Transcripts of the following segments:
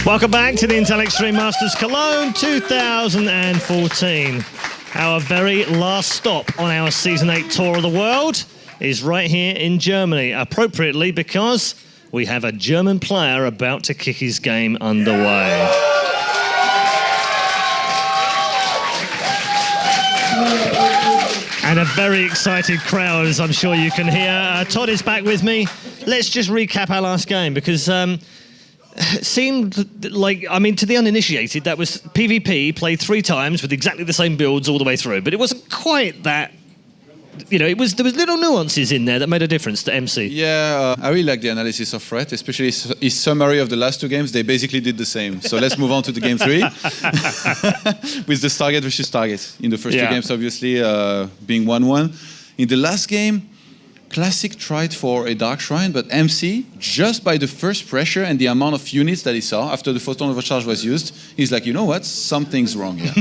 Welcome back to the Intel Extreme Masters Cologne 2014. Our very last stop on our Season 8 Tour of the World is right here in Germany, appropriately because we have a German player about to kick his game underway. And a very excited crowd, as I'm sure you can hear. Todd is back with me. Let's just recap our last game because it seemed like, I mean, to the uninitiated, that was PvP played 3 times with exactly the same builds all the way through, but it wasn't quite that. You know, there was little nuances in there that made a difference to MC. Yeah, I really like the analysis of Fred, especially his summary of the last 2 games. They basically did the same. So let's move on to the game 3 with the Stargate versus Stargate. In the first 2 games, obviously, being 1-1. In the last game, Classic tried for a Dark Shrine, but MC, just by the first pressure and the amount of units that he saw after the photon overcharge was used, he's like, you know what, something's wrong here.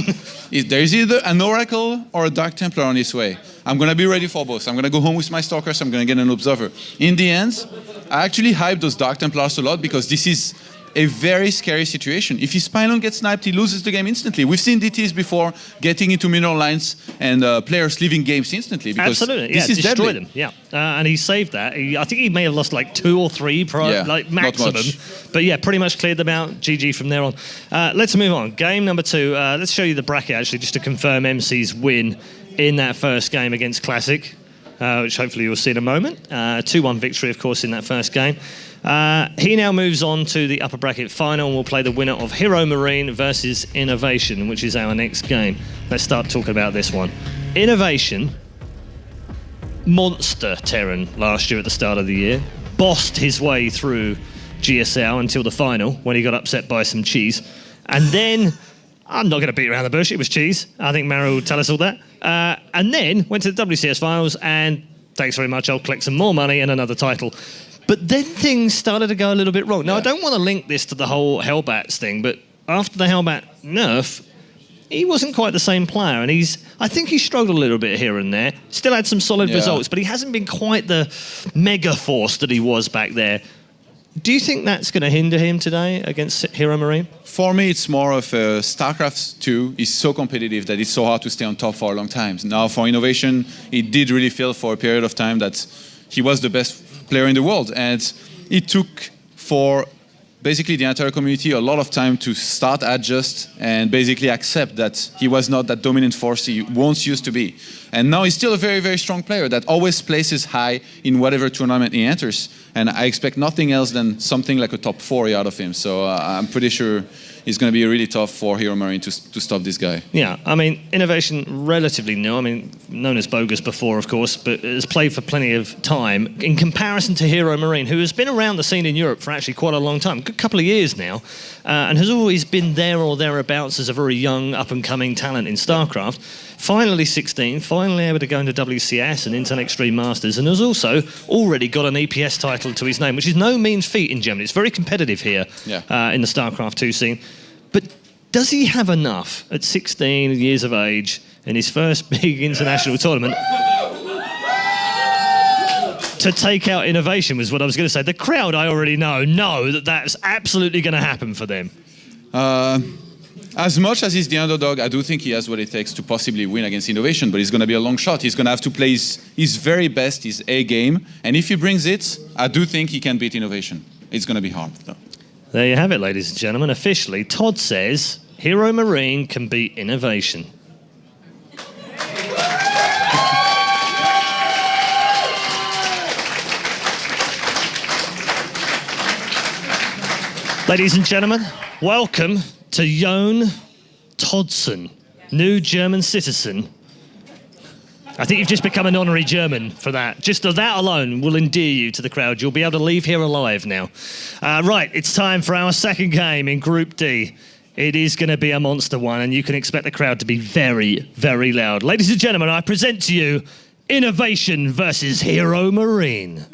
There is either an Oracle or a Dark Templar on his way. I'm going to be ready for both. I'm going to go home with my Stalkers, I'm going to get an Observer. In the end, I actually hyped those Dark Templars a lot because this is a very scary situation. If his pylon gets sniped, he loses the game instantly. We've seen DTs before getting into mineral lines and players leaving games instantly. Because absolutely, this is destroy deadly. them. Yeah, and he saved that. I think he may have lost like 2 or 3, like maximum. But yeah, pretty much cleared them out. GG from there on. Let's move on. Game number 2. Let's show you the bracket actually, just to confirm MC's win in that first game against Classic, which hopefully you'll see in a moment. 2-1 victory, of course, in that first game. He now moves on to the upper bracket final and we'll play the winner of HeRoMaRinE versus INnoVation, which is our next game. Let's start talking about this one. INnoVation, monster Terran last year at the start of the year, bossed his way through GSL until the final when he got upset by some cheese. And then, I'm not going to beat around the bush, it was cheese. I think Maro will tell us all that. And then went to the WCS finals and thanks very much, I'll collect some more money and another title. But then things started to go a little bit wrong. Now, I don't want to link this to the whole Hellbats thing, but after the Hellbat nerf, he wasn't quite the same player, and I think he struggled a little bit here and there. Still had some solid results, but he hasn't been quite the mega force that he was back there. Do you think that's going to hinder him today against HeRoMaRinE? For me, it's more of StarCraft 2 is so competitive that it's so hard to stay on top for a long time. Now, for INnoVation, it did really feel for a period of time that he was the best player in the world, and it took for basically the entire community a lot of time to start adjust and basically accept that he was not that dominant force he once used to be. And now he's still a very, very strong player that always places high in whatever tournament he enters. And I expect nothing else than something like a top 4 out of him. So I'm pretty sure it's going to be really tough for HeRoMaRinE to stop this guy. Yeah, I mean, INnoVation, relatively new. I mean, known as Bogus before, of course, but has played for plenty of time in comparison to HeRoMaRinE, who has been around the scene in Europe for actually quite a long time, a good couple of years now, and has always been there or thereabouts as a very young, up-and-coming talent in StarCraft. Finally 16, finally able to go into WCS and Intel Extreme Masters, and has also already got an EPS title to his name, which is no mean feat in Germany. It's very competitive here in the StarCraft 2 scene. But does he have enough at 16 years of age in his first big international tournament to take out INnoVation, was what I was going to say. The crowd, I already know that that's absolutely going to happen for them. As much as he's the underdog, I do think he has what it takes to possibly win against INnoVation, but it's going to be a long shot. He's going to have to play his very best, his A game, and if he brings it, I do think he can beat INnoVation. It's going to be hard, though. There you have it, ladies and gentlemen. Officially, Todd says HeRoMaRinE can beat INnoVation. Ladies and gentlemen, welcome to Jon Todson, new German citizen. I think you've just become an honorary German for that. Just that alone will endear you to the crowd. You'll be able to leave here alive now. Right, it's time for our second game in Group D. It is going to be a monster one, and you can expect the crowd to be very, very loud. Ladies and gentlemen, I present to you INnoVation versus HeRoMaRinE.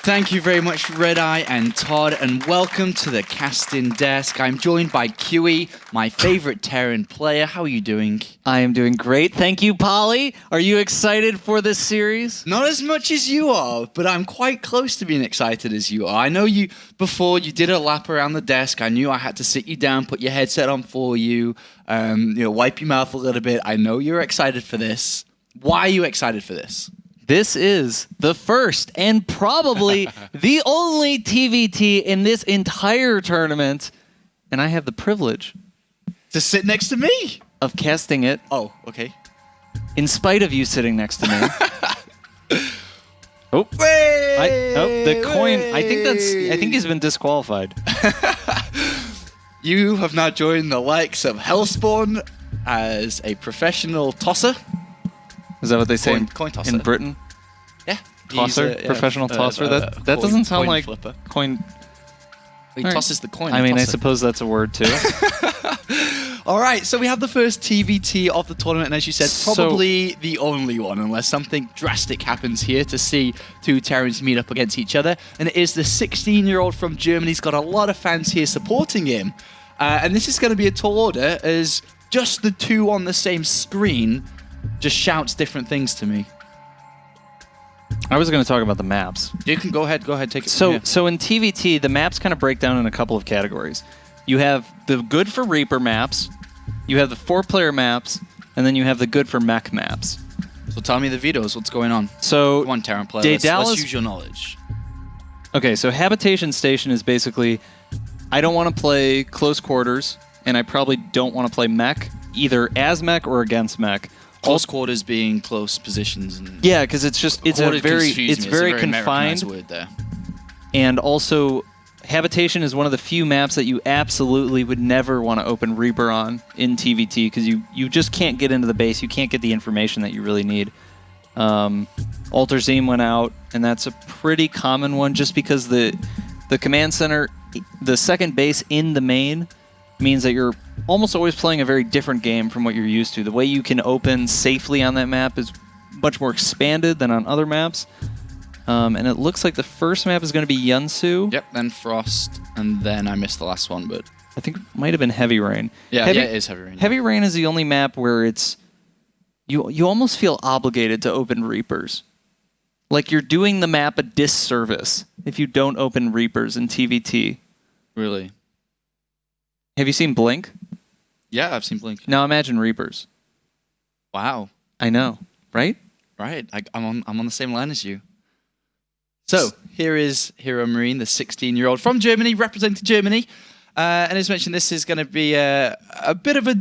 Thank you very much, Red Eye and Todd, and welcome to the casting desk. I'm joined by QE, my favorite Terran player. How are you doing? I am doing great. Thank you, Polly. Are you excited for this series? Not as much as you are, but I'm quite close to being excited as you are. I know before you did a lap around the desk. I knew I had to sit you down, put your headset on for you, wipe your mouth a little bit. I know you're excited for this. Why are you excited for this? This is the first and probably the only TVT in this entire tournament, and I have the privilege To sit next to me? of casting it Oh, okay. in spite of you sitting next to me. Oh, the coin. I think he's been disqualified. You have now joined the likes of Hellspawn as a professional tosser. Is that what they say Coin tosser. in Britain? Yeah. Tosser, professional tosser. That doesn't sound like flipper. coin. He All right. tosses the coin. I mean, I tosser. suppose that's a word too. All right, so we have the first TVT of the tournament, and as you said, probably the only one, unless something drastic happens here to see two Terrans meet up against each other. And it is the 16-year-old from Germany. He's got a lot of fans here supporting him. And this is going to be a tall order, as just the two on the same screen just shouts different things to me. I was going to talk about the maps. You can go ahead, take it. So in TVT, the maps kind of break down in a couple of categories. You have the good for Reaper maps, you have the 4-player maps, and then you have the good for mech maps. So tell me the vetoes, what's going on? So Come on, Terran player, let's use your knowledge. Okay, so Habitation Station is basically, I don't want to play close quarters, and I probably don't want to play mech, either as mech or against mech. Close quarters being close positions. And yeah, because it's very confined. Word there. And also, Habitation is one of the few maps that you absolutely would never want to open Reaper on in TVT, because you just can't get into the base. You can't get the information that you really need. Alterzim went out, and that's a pretty common one, just because the command center, the second base in the main, means that you're almost always playing a very different game from what you're used to. The way you can open safely on that map is much more expanded than on other maps. And it looks like the first map is going to be Yunsu. Yep, then Frost, and then I missed the last one, but I think it might have been Heavy Rain. yeah, it is Heavy Rain. Heavy Rain is the only map where it's you almost feel obligated to open Reapers. Like you're doing the map a disservice if you don't open Reapers in TVT. Really? Have you seen Blink? Yeah, I've seen Blink. Now imagine Reapers. Wow. I know, right? Right. I'm on the same line as you. So here is HeRoMaRinE, the 16-year-old from Germany, representing Germany. And as mentioned, this is going to be a bit of a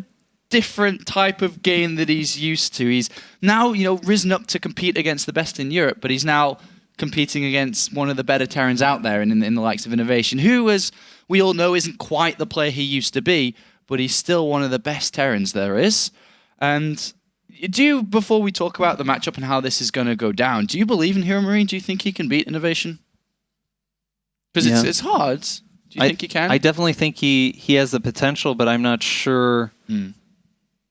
different type of game that he's used to. He's now, risen up to compete against the best in Europe, but he's now competing against one of the better Terrans out there in the likes of INnoVation, who, as we all know, isn't quite the player he used to be, but he's still one of the best Terrans there is. And before we talk about the matchup and how this is going to go down, do you believe in HeRoMaRinE? Do you think he can beat INnoVation? Because it's hard. Do you think he can? I definitely think he has the potential, but I'm not sure.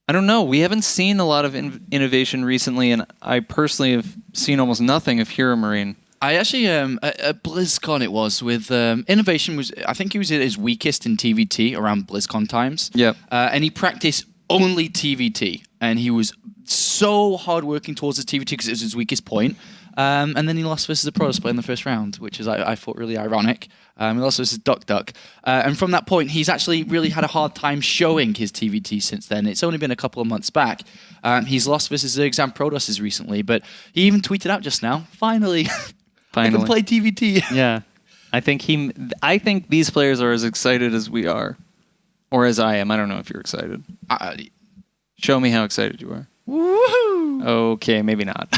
I don't know. We haven't seen a lot of INnoVation recently, and I personally have seen almost nothing of HeRoMaRinE. I actually, at BlizzCon it was, with INnoVation, I think he was at his weakest in TVT around BlizzCon times. Yep. And he practiced only TVT, and he was so hard working towards his TVT because it was his weakest point. And then he lost versus a Protoss player in the first round, which is I thought really ironic. He lost versus Duck. And from that point, he's actually really had a hard time showing his TVT since then. It's only been a couple of months back. He's lost versus Exam Protosses recently, but he even tweeted out just now, finally. I can play TVT. Yeah. I think these players are as excited as we are. Or as I am. I don't know if you're excited. Show me how excited you are. Woohoo! Okay, maybe not.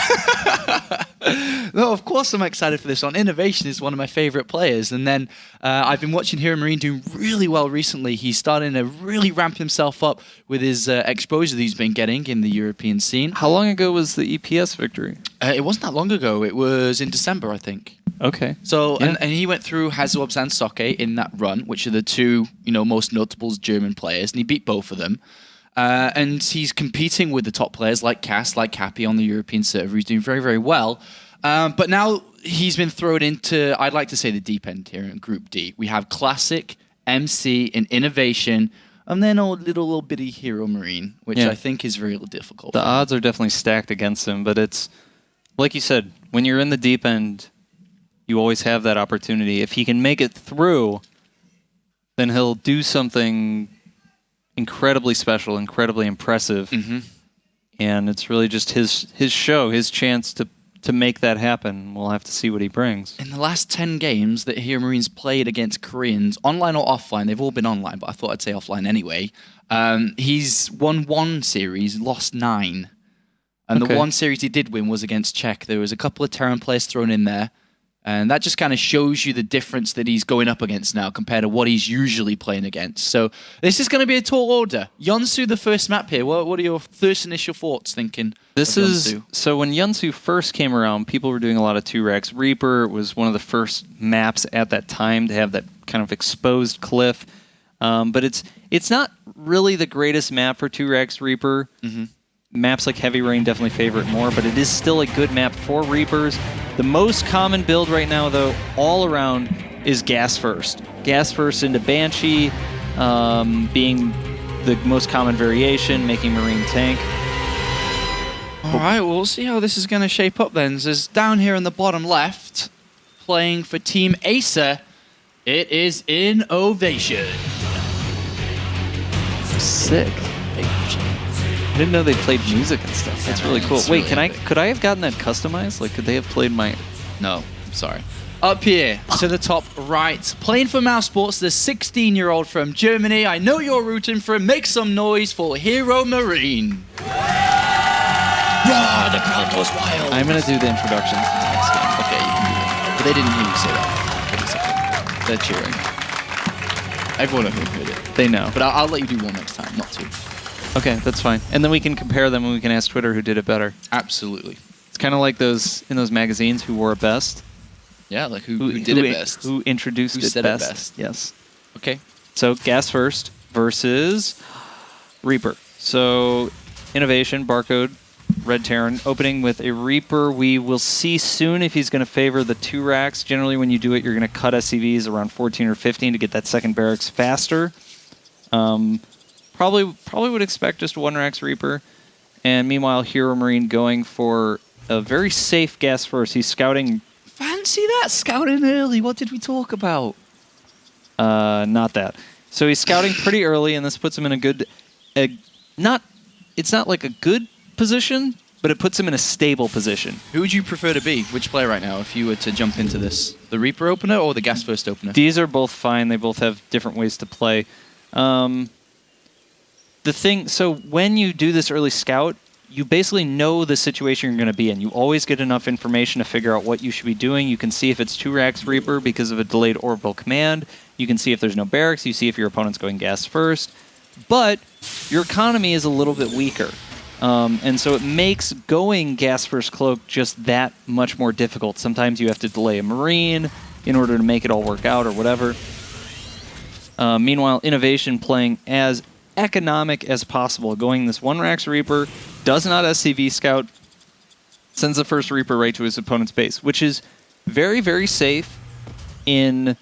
No, of course I'm excited for this one. INnoVation is one of my favorite players. And then I've been watching HeRoMaRinE do really well recently. He's starting to really ramp himself up with his exposure that he's been getting in the European scene. How long ago was the EPS victory? It wasn't that long ago. It was in December, I think. Okay. So, yeah. and he went through Hazorb and Soke in that run, which are the two, most notable German players, and he beat both of them. And he's competing with the top players like Cass, like Cappy on the European server. He's doing very, very well. But now he's been thrown into, I'd like to say, the deep end here in Group D. We have Classic, MC, and INnoVation, and then a little bitty HeRoMaRinE, which I think is very difficult. The odds are definitely stacked against him, but it's, like you said, when you're in the deep end, you always have that opportunity. If he can make it through, then he'll do something incredibly special, incredibly impressive. And it's really just his show, his chance to make that happen. We'll have to see what he brings. In the last 10 games that HeRoMaRinE's played against Koreans, online or offline, they've all been online, but I thought I'd say offline anyway. He's won 1 series, lost 9. And the one series he did win was against Czech. There was a couple of Terran players thrown in there. And that just kind of shows you the difference that he's going up against now compared to what he's usually playing against. So this is going to be a tall order. Yunsu, the first map here. What are your first initial thoughts thinking? This is so when Yunsu first came around, people were doing a lot of 2-Rex. Reaper was one of the first maps at that time to have that kind of exposed cliff. But it's not really the greatest map for 2-Rex Reaper. Maps like HeRoMaRinE definitely favor it more, but it is still a good map for Reapers. The most common build right now, though, all around, is Gas First. Gas First into Banshee, being the most common variation, making Marine tank. All right, well, we'll see how this is going to shape up then. There's down here in the bottom left, playing for Team Acer, it is INnoVation. Sick. I didn't know they played music and stuff. That's really cool. Wait, could I have gotten that customized? Like, could they have played my... No, I'm sorry. Up here, to the top right, playing for Mouse Sports, the 16-year-old from Germany. I know you're rooting for him. Make some noise for HeRoMaRinE. Raw, the crowd goes wild. I'm going to do the introductions in the next game. Okay, you can do that. But they didn't hear you say that. They're cheering. Everyone at home heard it. They know. But I'll let you do one next time, not two. Okay, that's fine. And then we can compare them and we can ask Twitter who did it better. Absolutely. It's kind of like those in those magazines who wore it best. Yeah, like who did it best. Who introduced Who it said best. it best. Yes. Okay. So Gas First versus Reaper. So INnoVation, Barcode, Red Terran, opening with a Reaper. We will see soon if he's going to favor the 2 racks. Generally, when you do it, you're going to cut SCVs around 14 or 15 to get that second barracks faster. Probably would expect just 1 racks Reaper. And meanwhile, HeRoMaRinE going for a very safe Gas First. He's scouting. Fancy that, scouting early. What did we talk about? Not that. So he's scouting pretty early, and this puts him in a good... It's not like a good position, but it puts him in a stable position. Who would you prefer to be? Which player right now, if you were to jump into this? The Reaper opener or the Gas First opener? These are both fine. They both have different ways to play. So when you do this early scout, you basically know the situation you're going to be in. You always get enough information to figure out what you should be doing. You can see if it's 2 racks Reaper because of a delayed orbital command. You can see if there's no barracks. You see if your opponent's going Gas First. But your economy is a little bit weaker. And so it makes going Gas First Cloak just that much more difficult. Sometimes you have to delay a Marine in order to make it all work out or whatever. Meanwhile, INnoVation playing as economic as possible, going this 1 racks Reaper, does not SCV scout, sends the first Reaper right to his opponent's base, which is very, very safe in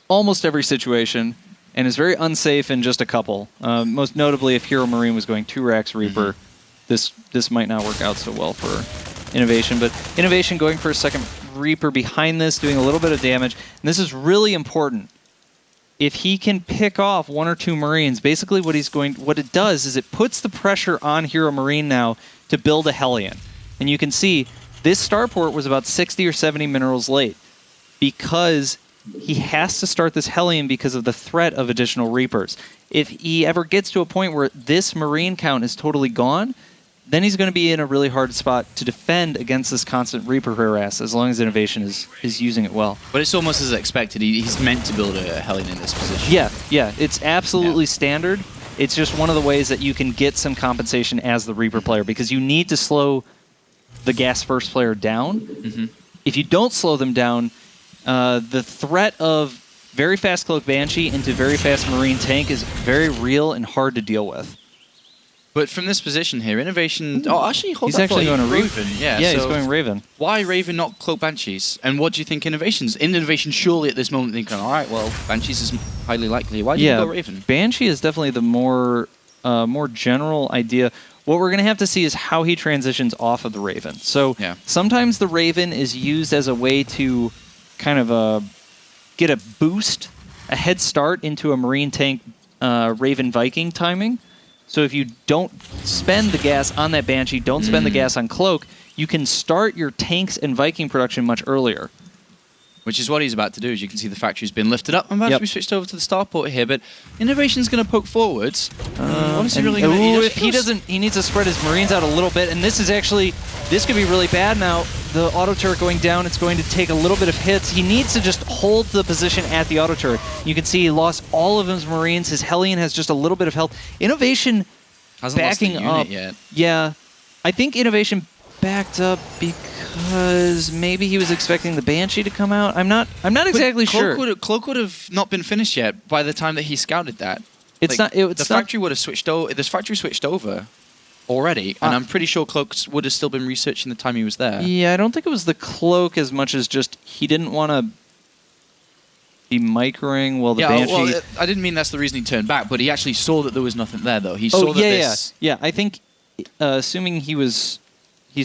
almost every situation, and is very unsafe in just a couple. Most notably, if HeRoMaRinE was going 2 racks Reaper, this might not work out so well for INnoVation. But INnoVation going for a second Reaper behind this, doing a little bit of damage, and this is really important. If he can pick off 1 or 2 Marines, basically what it does is it puts the pressure on HeRoMaRinE now to build a Hellion. And you can see this starport was about 60 or 70 minerals late because he has to start this Hellion because of the threat of additional Reapers. If he ever gets to a point where this Marine count is totally gone, then he's going to be in a really hard spot to defend against this constant Reaper harass as long as INnoVation is using it well. But it's almost as expected. He's meant to build a Hellion in this position. Yeah. It's absolutely standard. It's just one of the ways that you can get some compensation as the Reaper player because you need to slow the Gas First player down. If you don't slow them down, the threat of very fast Cloak Banshee into very fast Marine tank is very real and hard to deal with. But from this position here, INnoVation... Oh, actually, hold He's that actually thought. going to Raven. Yeah, Yeah, he's so going Raven. why Raven, not Cloak Banshees? And what do you think INnoVation surely at this moment thinking, all right, well, Banshees is highly likely. Why do you go Raven? Banshee is definitely the more general idea. What we're going to have to see is how he transitions off of the Raven. So sometimes the Raven is used as a way to kind of get a boost, a head start into a Marine tank Raven Viking timing. So if you don't spend the gas on that Banshee, don't spend the gas on Cloak, you can start your tanks and Viking production much earlier. Which is what he's about to do. As you can see, the factory's been lifted up. I'm about to be switched over to the starport here, but INnoVation's going to poke forwards. He needs to spread his Marines out a little bit, and this could be really bad now. The auto turret going down, it's going to take a little bit of hits. He needs to just hold the position at the auto turret. You can see he lost all of his Marines. His Hellion has just a little bit of health. INnoVation hasn't backing lost the unit up. Yet. Yeah, I think INnoVation backed up because maybe he was expecting the Banshee to come out. I'm not exactly sure. Cloak would have not been finished yet by the time that he scouted that. The factory would have switched over. This factory switched over already, and I'm pretty sure Cloak would have still been researching the time he was there. Yeah, I don't think it was the Cloak as much as just he didn't want to be microing while the Banshee... Well, I didn't mean that's the reason he turned back, but he actually saw that there was nothing there, though. He saw that this... Yeah, I think, assuming he's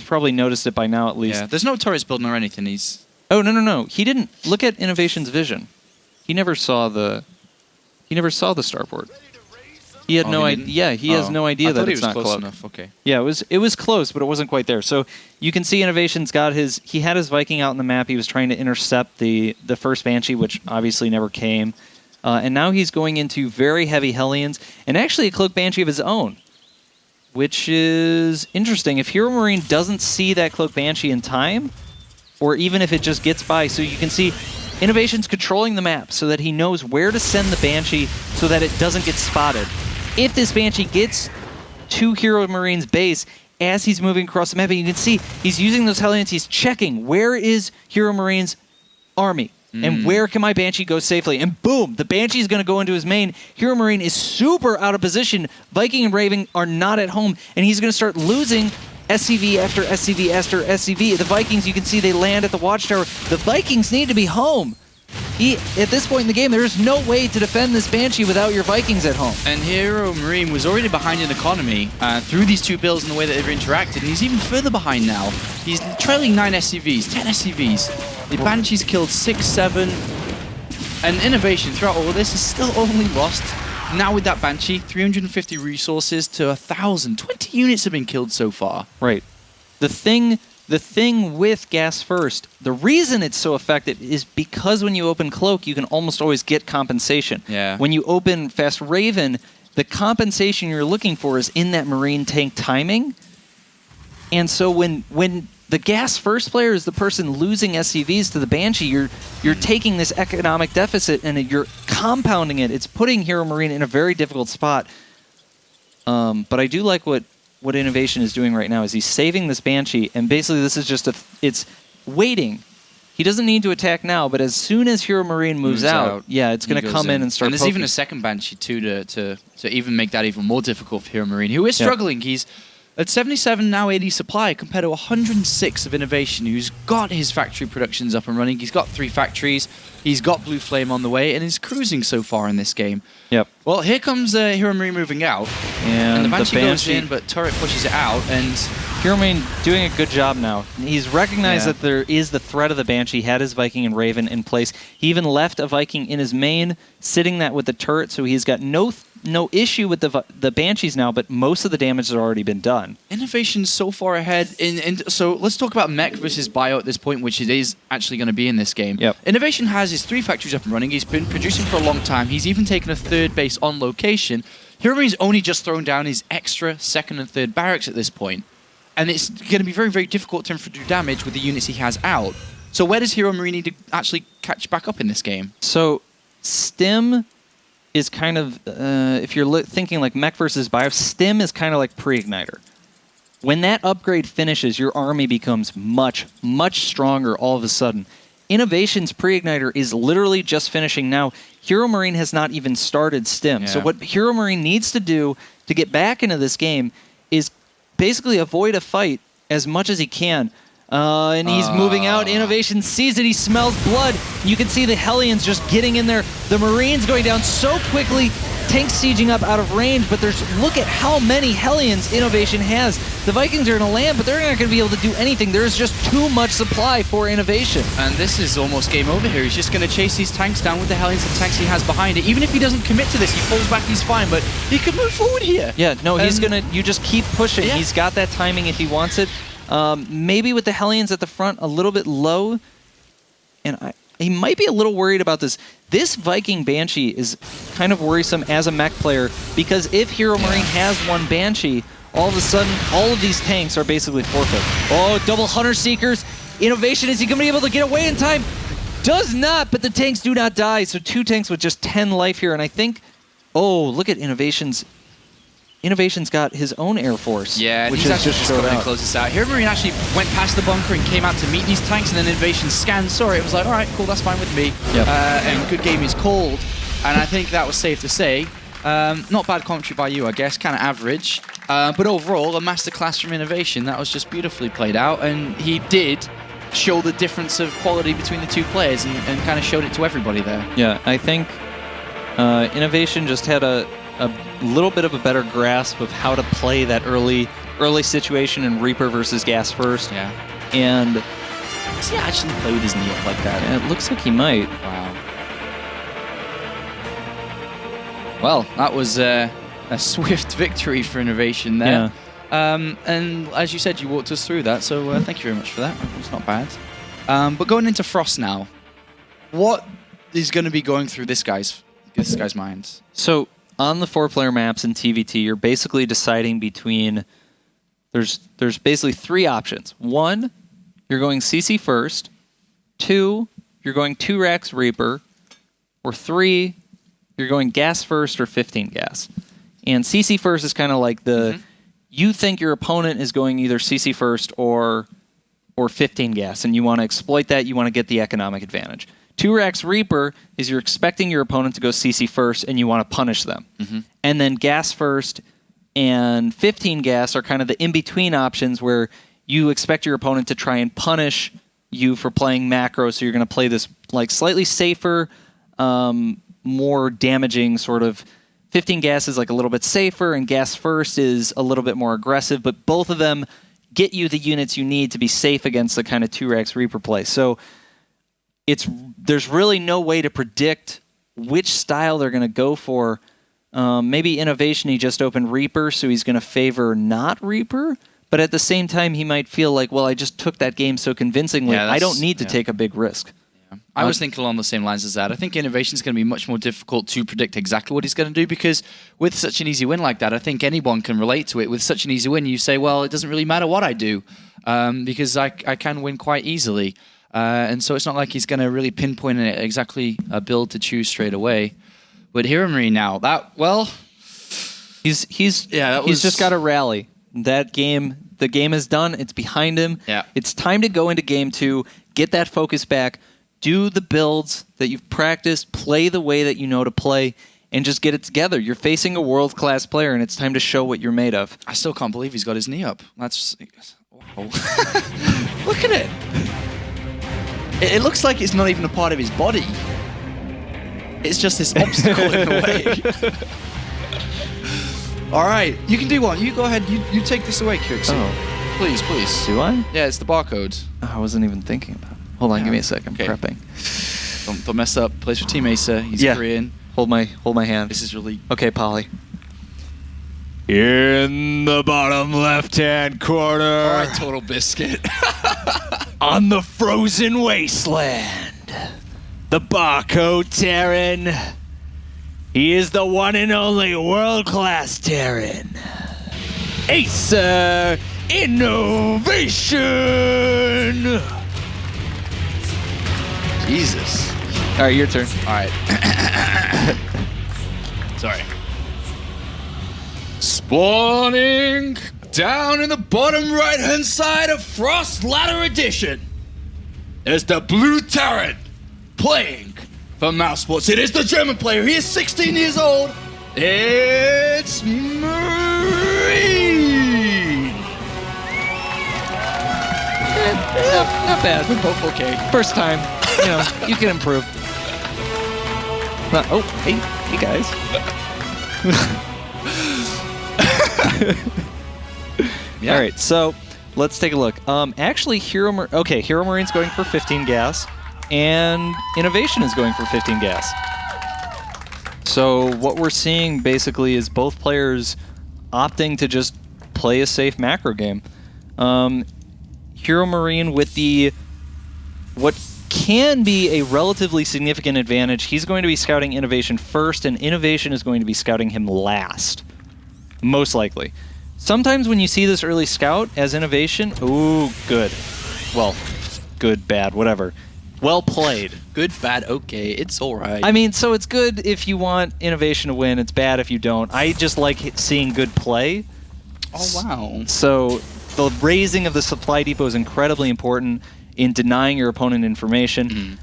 probably noticed it by now at least. Yeah, there's no turrets building or anything. Oh, no. He didn't look at INnoVation's vision. He never saw the starport. He had no idea. Yeah, he has no idea that it's not close Cloak. enough. Okay. Yeah, it was close, but it wasn't quite there. So you can see INnoVation's got he had his Viking out in the map. He was trying to intercept the first Banshee, which obviously never came. And now he's going into very heavy Hellions and actually a Cloak Banshee of his own, which is interesting. If HeRoMaRinE doesn't see that Cloak Banshee in time, or even if it just gets by, so you can see INnoVation's controlling the map so that he knows where to send the Banshee so that it doesn't get spotted. If this Banshee gets to HeRoMaRinE's base as he's moving across the map, and you can see he's using those Hellions, he's checking where is HeRoMaRinE's army and where can my Banshee go safely. And boom, the Banshee's going to go into his main. HeRoMaRinE is super out of position. Viking and Raven are not at home, and he's going to start losing SCV after SCV after SCV. The Vikings, you can see they land at the Watchtower. The Vikings need to be home. At this point in the game, there is no way to defend this Banshee without your Vikings at home. And HeRoMaRinE was already behind in economy through these two builds and the way that they've interacted, and he's even further behind now. He's trailing 9 SCVs, 10 SCVs. The Banshee's killed 6, 7, and INnoVation throughout all of this is still only lost. Now with that Banshee, 350 resources to 1,000. 20 units have been killed so far. Right. The thing with Gas First, the reason it's so effective is because when you open Cloak, you can almost always get compensation. Yeah. When you open Fast Raven, the compensation you're looking for is in that Marine tank timing. And so when the Gas First player is the person losing SCVs to the Banshee, you're taking this economic deficit and you're compounding it. It's putting HeRoMaRinE in a very difficult spot. But I do like what INnoVation is doing right now is he's saving this Banshee, and basically this is just it's waiting. He doesn't need to attack now, but as soon as HeRoMaRinE moves out, yeah, it's going to come in and start. And there's even a second Banshee too to even make that even more difficult for HeRoMaRinE, who is struggling. He's at 77 now 80 supply compared to 106 of INnoVation, who's got his factory productions up and running. He's got 3 factories. He's got Blue Flame on the way, and is cruising so far in this game. Yep. Well, here comes HeRoMaRinE moving out, and the Banshee goes in, but Turret pushes it out, and HeRoMaRinE doing a good job now. He's recognized that there is the threat of the Banshee, had his Viking and Raven in place. He even left a Viking in his main, sitting that with the turret, so he's got no issue with the Banshees now, but most of the damage has already been done. INnoVation's so far ahead. So let's talk about mech versus bio at this point, which it is actually going to be in this game. Yep. INnoVation has his 3 factories up and running. He's been producing for a long time. He's even taken a 3rd base on location. HeRoMaRiNE's only just thrown down his extra 2nd and 3rd barracks at this point. And it's going to be very, very difficult to do damage with the units he has out. So where does HeRoMaRiNE need to actually catch back up in this game? So Stim is kind of, if you're thinking like mech versus bio, Stim is kind of like pre-igniter. When that upgrade finishes, your army becomes much, much stronger all of a sudden. INnoVation's pre-igniter is literally just finishing now. HeRoMaRiNE has not even started Stim. Yeah. So what HeRoMaRiNE needs to do to get back into this game basically avoid a fight as much as he can. And he's moving out. INnoVation sees it. He smells blood. You can see the Hellions just getting in there. The Marines going down so quickly. Tanks sieging up out of range, but look at how many Hellions INnoVation has. The Vikings are going to land, but they're not going to be able to do anything. There's just too much supply for INnoVation. And this is almost game over here. He's just going to chase these tanks down with the Hellions and tanks he has behind it. Even if he doesn't commit to this, he pulls back, he's fine, but he could move forward here. Yeah, no, he's going to, you just keep pushing. Yeah. He's got that timing if he wants it. Maybe with the Hellions at the front a little bit low, and he might be a little worried about this. This Viking Banshee is kind of worrisome as a mech player, because if HeRoMaRinE has one Banshee, all of a sudden, all of these tanks are basically forfeit. Oh, double Hunter Seekers. INnoVation, is he going to be able to get away in time? Does not, but the tanks do not die. So 2 tanks with just 10 life here, and I think, oh, look at INnoVation's got his own Air Force. Yeah, which he's is actually just going to close this out. HeRoMaRinE actually went past the bunker and came out to meet these tanks, and then INnoVation scanned, saw it, and was like, all right, cool, that's fine with me. Yep. And good game is called. And I think that was safe to say. Not bad commentary by you, I guess, kind of average. But overall, a masterclass from INnoVation. That was just beautifully played out, and he did show the difference of quality between the 2 players and kind of showed it to everybody there. Yeah, I think INnoVation just had a little bit of a better grasp of how to play that early situation in Reaper versus Gas First. Yeah. And does he actually play with his knee up like that? it looks like he might. Wow. Well, that was a swift victory for INnoVation there. Yeah. And as you said, you walked us through that, so thank you very much for that. It's not bad. But going into Frost now, what is going to be going through this guy's mind? So on the 4-player maps in TVT, you're basically deciding between, there's basically 3 options. 1, you're going CC first. 2, you're going 2-Rax Reaper. Or 3, you're going gas first or 15 gas. And CC first is kind of like the, you think your opponent is going either CC first or 15 gas, and you want to exploit that, you want to get the economic advantage. 2-Rax Reaper is you're expecting your opponent to go CC first, and you want to punish them. And then gas first and 15 gas are kind of the in-between options where you expect your opponent to try and punish you for playing macro, so you're going to play this like slightly safer, more damaging sort of. 15 gas is like a little bit safer, and gas first is a little bit more aggressive, but both of them get you the units you need to be safe against the kind of 2-Rax Reaper play. So there's really no way to predict which style they're going to go for. Maybe INnoVation, he just opened Reaper, so he's going to favor not Reaper, but at the same time, he might feel like, well, I just took that game so convincingly, I don't need to take a big risk. I was thinking along the same lines as that. I think INnoVation is going to be much more difficult to predict exactly what he's going to do, because with such an easy win like that, I think anyone can relate to it. With such an easy win, you say, well, it doesn't really matter what I do, because I can win quite easily. And so it's not like he's going to really pinpoint exactly a build to choose straight away. But HeRoMaRinE now, He's just got to rally. That game, the game is done. It's behind him. Yeah. It's time to go into game 2, get that focus back, do the builds that you've practiced, play the way that you know to play, and just get it together. You're facing a world-class player, and it's time to show what you're made of. I still can't believe he's got his knee up. That's wow. Look at it. It looks like it's not even a part of his body. It's just this obstacle in the way. All right, you can do one. You go ahead. You take this away, Kirksey. Oh. Please, please. Do I? Yeah, it's the barcode. Oh, I wasn't even thinking about it. Hold on, give me a second. I'm prepping. Don't mess up. Plays for Team Acer. He's Korean. Hold my hand. This is really... Okay, Polly. In the bottom left-hand corner. All right, Total Biscuit. On the frozen wasteland, the barcode Terran. He is the one and only world-class Terran. Acer INnoVation. Jesus. All right, your turn. All right. Sorry. Spawning down in the bottom right-hand side of Frost Ladder Edition is the Blue Terran playing for Mouse Sports. It is the German player. He is 16 years old. It's Marine. Not bad. We're both okay. First time, you can improve. Oh, hey guys. Yeah. All right, so let's take a look. Actually, HeRoMaRiNE's going for 15 gas, and INnoVation is going for 15 gas. So what we're seeing basically is both players opting to just play a safe macro game. HeRoMaRiNE with what can be a relatively significant advantage. He's going to be scouting INnoVation first, and INnoVation is going to be scouting him last, most likely. Sometimes when you see this early scout as INnoVation, ooh, good. Well, good, bad, whatever. Well played. Good, bad, okay. It's all right. I mean, so it's good if you want INnoVation to win. It's bad if you don't. I just like seeing good play. Oh, wow. So the raising of the supply depot is incredibly important in denying your opponent information.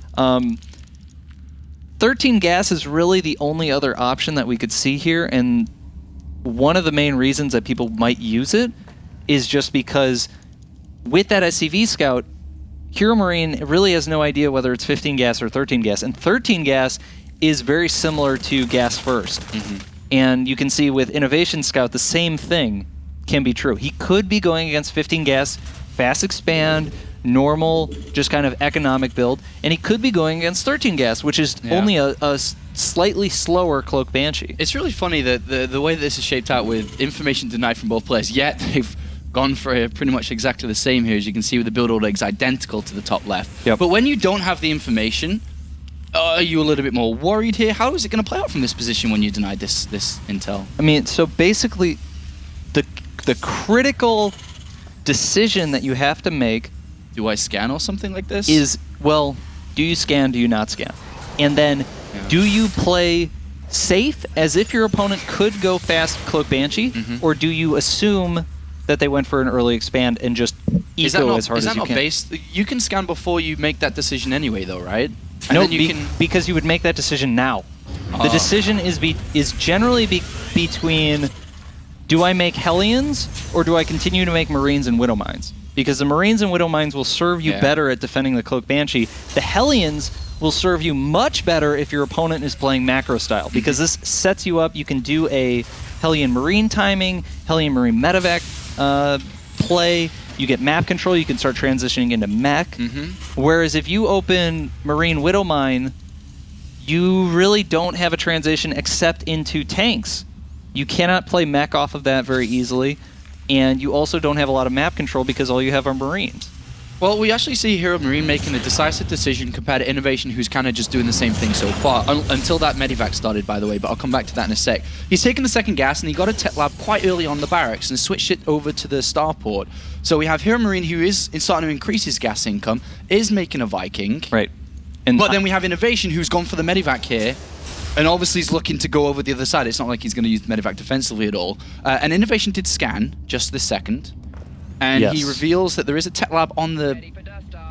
13 gas is really the only other option that we could see here, and one of the main reasons that people might use it is just because with that SCV scout, HeRoMaRiNE really has no idea whether it's 15 gas or 13 gas, and 13 gas is very similar to gas first. And you can see with INnoVation Scout, the same thing can be true. He could be going against 15 gas, fast expand, normal, just kind of economic build, and he could be going against 13 gas, which is only a slightly slower Cloak Banshee. It's really funny that the way that this is shaped out with information denied from both players, yet they've gone for pretty much exactly the same here, as you can see with the build order is identical to the top left. Yep. But when you don't have the information, are you a little bit more worried here? How is it going to play out from this position when you denied this intel? I mean, so basically, the critical decision that you have to make Do I scan or something like this? is, well, do you scan, do you not scan? And then, do you play safe as if your opponent could go fast Cloak Banshee, or do you assume that they went for an early expand and just eco as hard as you can? Based? You can scan before you make that decision anyway, though, right? And No, then you can... because you would make that decision now. The decision is generally between, do I make Hellions or do I continue to make Marines and Widow Mines? Because the Marines and Widow Mines will serve you better at defending the Cloak Banshee. The Hellions will serve you much better if your opponent is playing macro style, because this sets you up. You can do a Hellion Marine timing, Hellion Marine medevac play. You get map control. You can start transitioning into mech. Whereas if you open Marine Widow Mine, you really don't have a transition except into tanks. You cannot play mech off of that very easily, and you also don't have a lot of map control because all you have are Marines. Well, we actually see HeRoMaRiNE making a decisive decision compared to INnoVation, who's kind of just doing the same thing so far, until that medevac started, by the way, but I'll come back to that in a sec. He's taken the second gas, and he got a tech lab quite early on the barracks and switched it over to the starport. So we have HeRoMaRiNE, who is starting to increase his gas income, is making a Viking. Right. And But then we have INnoVation, who's gone for the medevac here, and obviously he's looking to go over the other side. It's not like he's going to use the medevac defensively at all. And INnoVation did scan just this second, and he reveals that there is a tech lab on the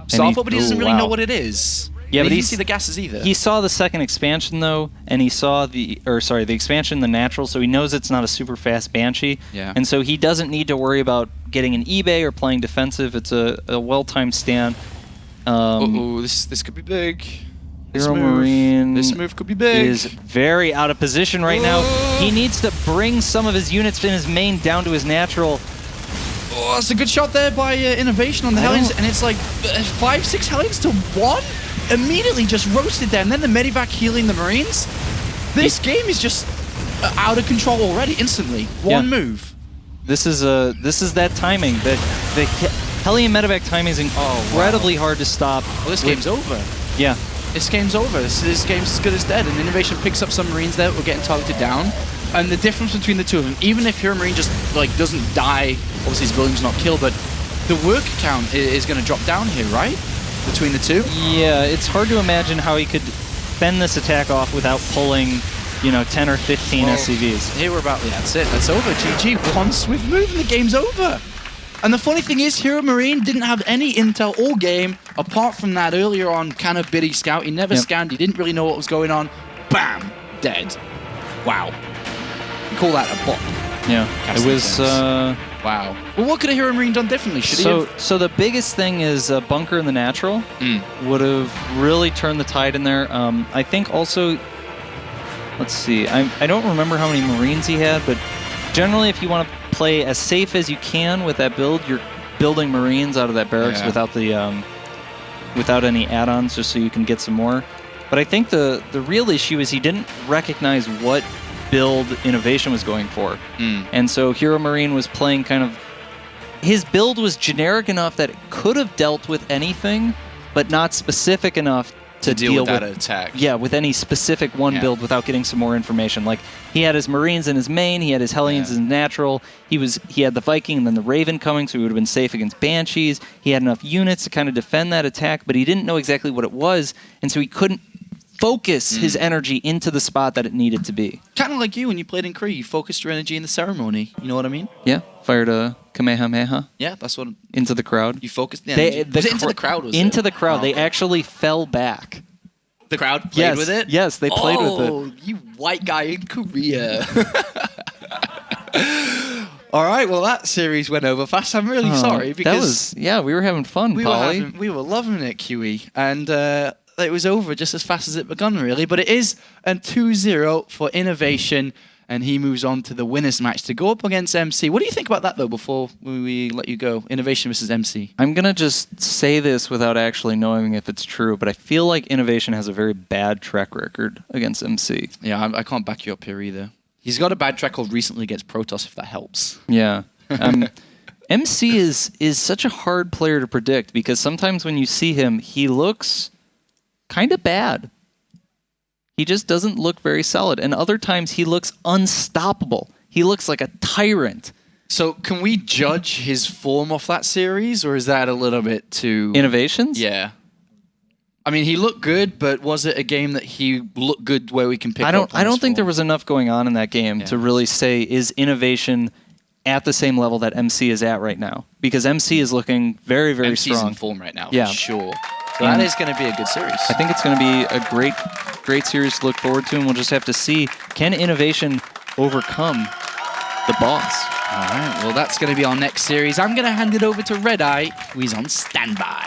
starport, but he doesn't really know what it is. Yeah, but he he didn't see the gases either. He saw the second expansion though, and he saw the expansion, the natural, so he knows it's not a super fast Banshee. Yeah. And so he doesn't need to worry about getting an eBay or playing defensive. It's a well-timed stand. This could be big. HeRoMaRiNE This move could be big. is very out of position right now. He needs to bring some of his units in his main down to his natural. Oh, that's a good shot there by INnoVation on the Hellions, and it's like 5-6 Hellions to 1? Immediately just roasted there, and then the medevac healing the Marines. This game is just out of control already, instantly. One move. This is that timing. The Hellion medevac timing is incredibly hard to stop. Well, this game's over. Yeah. This game's over. This game's as good as dead, and INnoVation picks up some Marines there. We're getting targeted down. And the difference between the two of them, even if HeRoMaRiNE just doesn't die, obviously his building's not killed, but the work count is going to drop down here, right? Between the two? Yeah, it's hard to imagine how he could fend this attack off without pulling, 10 or 15 SCVs. Here we're about, that's it. That's over. GG. One swift move and the game's over. And the funny thing is, HeRoMaRiNE didn't have any intel all game, apart from that earlier on kind of biddy scout. He never scanned. He didn't really know what was going on. Bam! Dead. Wow. You call that a bop. Yeah, it was. Wow. Well, what could a HeRoMaRinE done differently? Should he have? So the biggest thing is bunker in the natural would have really turned the tide in there. I think also, let's see, I don't remember how many Marines he had, but generally if you want to play as safe as you can with that build, you're building Marines out of that barracks without the without any add-ons, just so you can get some more. But I think the real issue is he didn't recognize what build INnoVation was going for. And so HeRoMaRinE was playing kind of... His build was generic enough that it could have dealt with anything, but not specific enough to deal with that attack. Yeah, with any specific build without getting some more information. Like, he had his Marines in his main, he had his Hellions in natural, he had the Viking and then the Raven coming, so he would have been safe against Banshees. He had enough units to kind of defend that attack, but he didn't know exactly what it was, and so he couldn't focus his energy into the spot that it needed to be. Kind of like you when you played in Kree, you focused your energy in the ceremony. You know what I mean? Yeah, fired a Kamehameha. Yeah, that's what... Into the crowd. You focused the energy. Was it into the crowd? Was into it? the crowd. Oh, They actually fell back. The crowd played with it? Yes, they played with it. Oh, you white guy in Korea. All right, well, that series went over fast. I'm really sorry because... we were having fun, Polly. We were loving it, QE. And it was over just as fast as it begun, really. But it is a 2-0 for INnoVation, and he moves on to the winners match to go up against MC. What do you think about that, though, before we let you go? INnoVation versus MC. I'm going to just say this without actually knowing if it's true, but I feel like INnoVation has a very bad track record against MC. Yeah, I can't back you up here either. He's got a bad track record recently against Protoss, if that helps. Yeah. MC is such a hard player to predict because sometimes when you see him, he looks kind of bad. He just doesn't look very solid. And other times he looks unstoppable. He looks like a tyrant. So can we judge his form off that series, or is that a little bit too... Innovations? Yeah. I mean, he looked good, but was it a game that he looked good where we can pick up I don't think there was enough going on in that game to really say, is INnoVation at the same level that MC is at right now? Because MC is looking very, very MC's strong. in form right now, Yeah. for sure. So that is going to be a good series. I think it's going to be a great series to look forward to, and we'll just have to see, can INnoVation overcome the boss? All right, well, that's going to be our next series. I'm going to hand it over to Red Eye, who is on standby.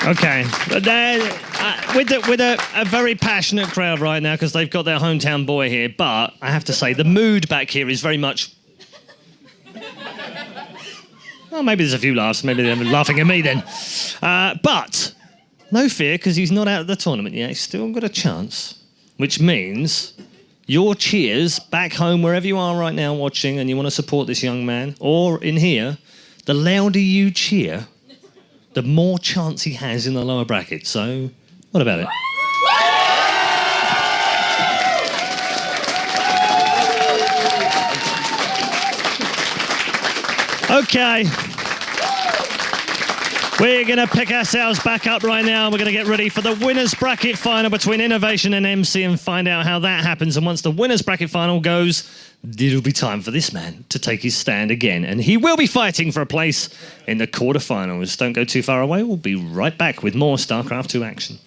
Okay, but with a very passionate crowd right now because they've got their hometown boy here. But I have to say, the mood back here is very much. Well, maybe there's a few laughs. Maybe they're laughing at me then. But no fear, because he's not out of the tournament yet. He's still got a chance, which means your cheers back home, wherever you are right now watching, and you want to support this young man, or in here, the louder you cheer, the more chance he has in the lower bracket. So, what about it? Okay. We're going to pick ourselves back up right now. We're going to get ready for the winners bracket final between INnoVation and MC and find out how that happens. And once the winners bracket final goes, it'll be time for this man to take his stand again. And he will be fighting for a place in the quarterfinals. Don't go too far away. We'll be right back with more StarCraft 2 action.